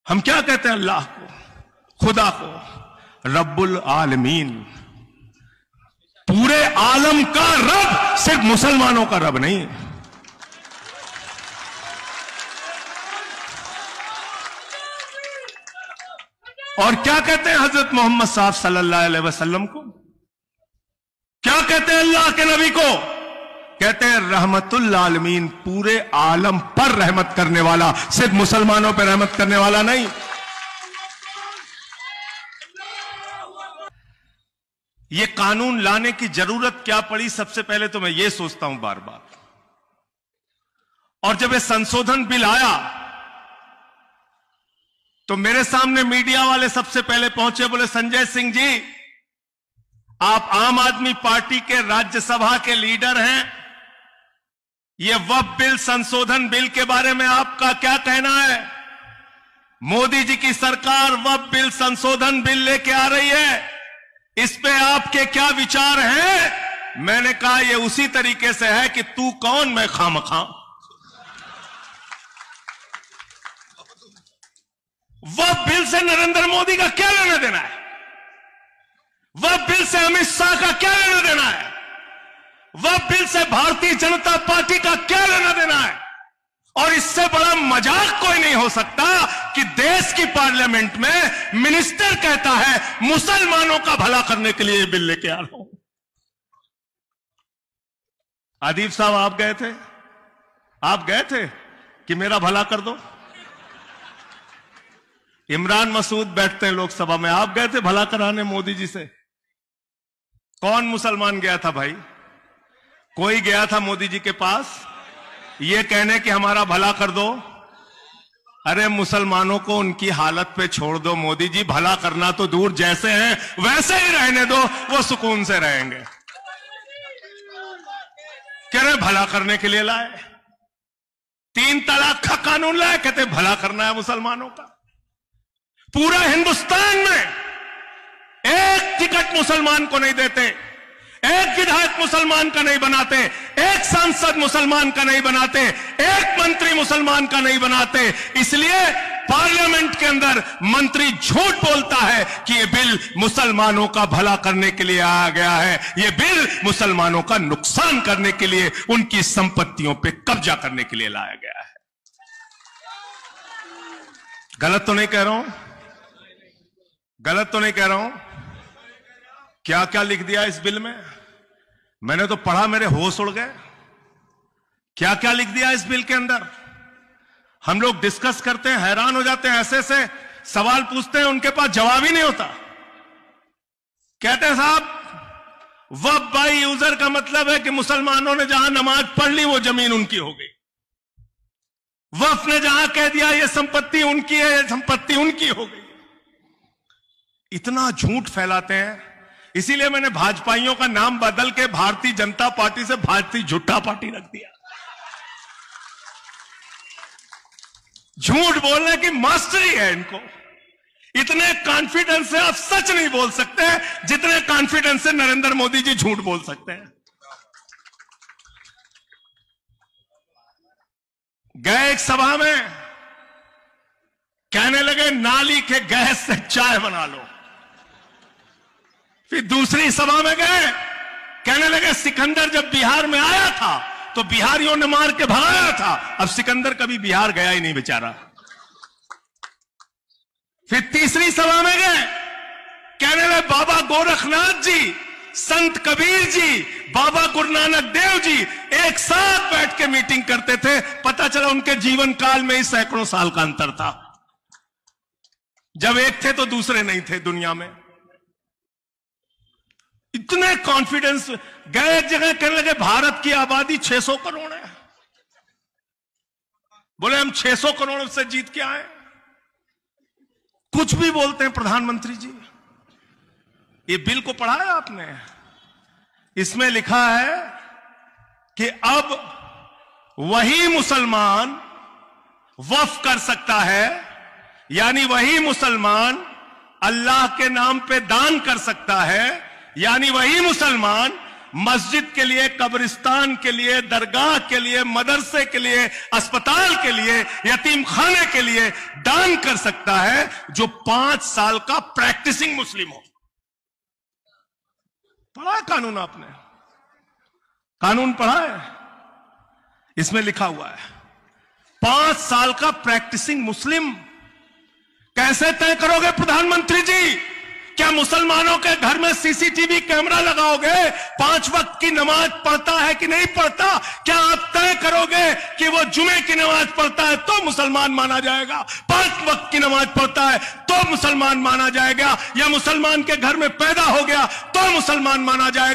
हम क्या कहते हैं अल्लाह को, खुदा को? रब्बुल आलमीन, पूरे आलम का रब, सिर्फ मुसलमानों का रब नहीं। और क्या कहते हैं हजरत मोहम्मद साहब सल्लल्लाहु अलैहि वसल्लम को? क्या कहते हैं अल्लाह के नबी को? कहते हैं रहमतुल आलमीन, पूरे आलम पर रहमत करने वाला, सिर्फ मुसलमानों पर रहमत करने वाला नहीं। ये कानून लाने की जरूरत क्या पड़ी? सबसे पहले तो मैं ये सोचता हूं बार बार, और जब ये संशोधन बिल आया तो मेरे सामने मीडिया वाले सबसे पहले पहुंचे, बोले संजय सिंह जी, आप आम आदमी पार्टी के राज्यसभा के लीडर हैं, ये वक्फ बिल संशोधन बिल के बारे में आपका क्या कहना है? मोदी जी की सरकार वक्फ बिल संशोधन बिल लेके आ रही है, इस पे आपके क्या विचार हैं? मैंने कहा ये उसी तरीके से है कि तू कौन मैं खामखा। वक्फ बिल से नरेंद्र मोदी का क्या लेना देना है? वक्फ बिल से अमित शाह का क्या लेना देना है? वक्फ बिल से भारतीय जनता पार्टी का क्या लेना देना है? और इससे बड़ा मजाक कोई नहीं हो सकता कि देश की पार्लियामेंट में मिनिस्टर कहता है मुसलमानों का भला करने के लिए बिल लेके आ रहा हूं। आदिब साहब आप गए थे कि मेरा भला कर दो? इमरान मसूद बैठते हैं लोकसभा में, आप गए थे भला कराने मोदी जी से? कौन मुसलमान गया था भाई? कोई गया था मोदी जी के पास ये कहने कि हमारा भला कर दो? अरे मुसलमानों को उनकी हालत पे छोड़ दो मोदी जी, भला करना तो दूर, जैसे हैं वैसे ही रहने दो, वो सुकून से रहेंगे। कह रहे भला करने के लिए लाए, 3 तलाक का कानून लाए, कहते भला करना है मुसलमानों का। पूरा हिंदुस्तान में एक टिकट मुसलमान को नहीं देते, एक विधायक मुसलमान का नहीं बनाते, एक सांसद मुसलमान का नहीं बनाते, एक मंत्री मुसलमान का नहीं बनाते। इसलिए पार्लियामेंट के अंदर मंत्री झूठ बोलता है कि यह बिल मुसलमानों का भला करने के लिए आया गया है, यह बिल मुसलमानों का नुकसान करने के लिए, उनकी संपत्तियों पे कब्जा करने के लिए लाया गया है। गलत तो नहीं कह रहा हूं? गलत तो नहीं कह रहा हूं? क्या क्या लिख दिया इस बिल में? मैंने तो पढ़ा, मेरे होश उड़ गए। क्या क्या लिख दिया इस बिल के अंदर? हम लोग डिस्कस करते हैं, हैरान हो जाते हैं, ऐसे ऐसे सवाल पूछते हैं, उनके पास जवाब ही नहीं होता। कहते हैं साहब वक्फ बाई यूजर का मतलब है कि मुसलमानों ने जहां नमाज पढ़ ली वो जमीन उनकी हो गई। वक्फ ने जहां कह दिया ये संपत्ति उनकी है, ये संपत्ति उनकी हो गई। इतना झूठ फैलाते हैं। इसीलिए मैंने भाजपाइयों का नाम बदल के भारतीय जनता पार्टी से भारतीय झूठा पार्टी रख दिया। झूठ बोलने की मास्टरी है इनको। इतने कॉन्फिडेंस से आप सच नहीं बोल सकते जितने कॉन्फिडेंस से नरेंद्र मोदी जी झूठ बोल सकते हैं। गए एक सभा में, कहने लगे नाली के गैस से चाय बना लो। फिर दूसरी सभा में गए, कहने लगे सिकंदर जब बिहार में आया था तो बिहारियों ने मार के भगाया था, अब सिकंदर कभी बिहार गया ही नहीं बेचारा। फिर तीसरी सभा में गए, कहने लगे बाबा गोरखनाथ जी, संत कबीर जी, बाबा गुरु नानक देव जी एक साथ बैठ के मीटिंग करते थे। पता चला उनके जीवन काल में ही सैकड़ों साल का अंतर था। जब एक थे तो दूसरे नहीं थे दुनिया में। इतने कॉन्फिडेंस। गए एक जगह कहने लगे भारत की आबादी 600 करोड़ है। बोले हम 600 करोड़ से जीत के आए। कुछ भी बोलते हैं प्रधानमंत्री जी। ये बिल को पढ़ा है आपने? इसमें लिखा है कि अब वही मुसलमान वक्फ कर सकता है, यानी वही मुसलमान अल्लाह के नाम पे दान कर सकता है, यानी वही मुसलमान मस्जिद के लिए, कब्रिस्तान के लिए, दरगाह के लिए, मदरसे के लिए, अस्पताल के लिए, यतीम खाने के लिए दान कर सकता है जो 5 साल का प्रैक्टिसिंग मुस्लिम हो। पढ़ा है कानून आपने? कानून पढ़ा है? इसमें लिखा हुआ है 5 साल का प्रैक्टिसिंग मुस्लिम। कैसे तय करोगे प्रधानमंत्री जी? क्या मुसलमानों के घर में सीसीटीवी कैमरा लगाओगे? 5 वक्त की नमाज पढ़ता है कि नहीं पढ़ता? क्या आप तय करोगे कि वो जुमे की नमाज पढ़ता है तो मुसलमान माना जाएगा, 5 वक्त की नमाज पढ़ता है तो मुसलमान माना जाएगा, या मुसलमान के घर में पैदा हो गया तो मुसलमान माना जाएगा?